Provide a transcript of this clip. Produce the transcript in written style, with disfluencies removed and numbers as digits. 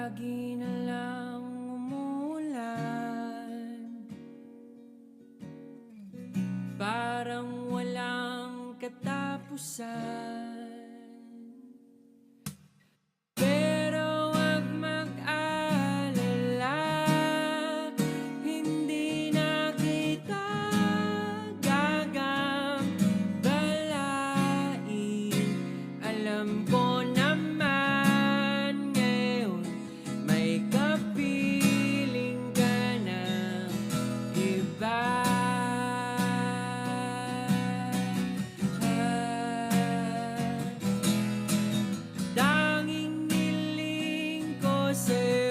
Lagi na lang umuulan, parang walang katapusan. Pero wag mag-alala, hindi na kita gagambalain. Alam ko naman ngayon may kapiling ka ng iba. Tanging niling ko sa'yo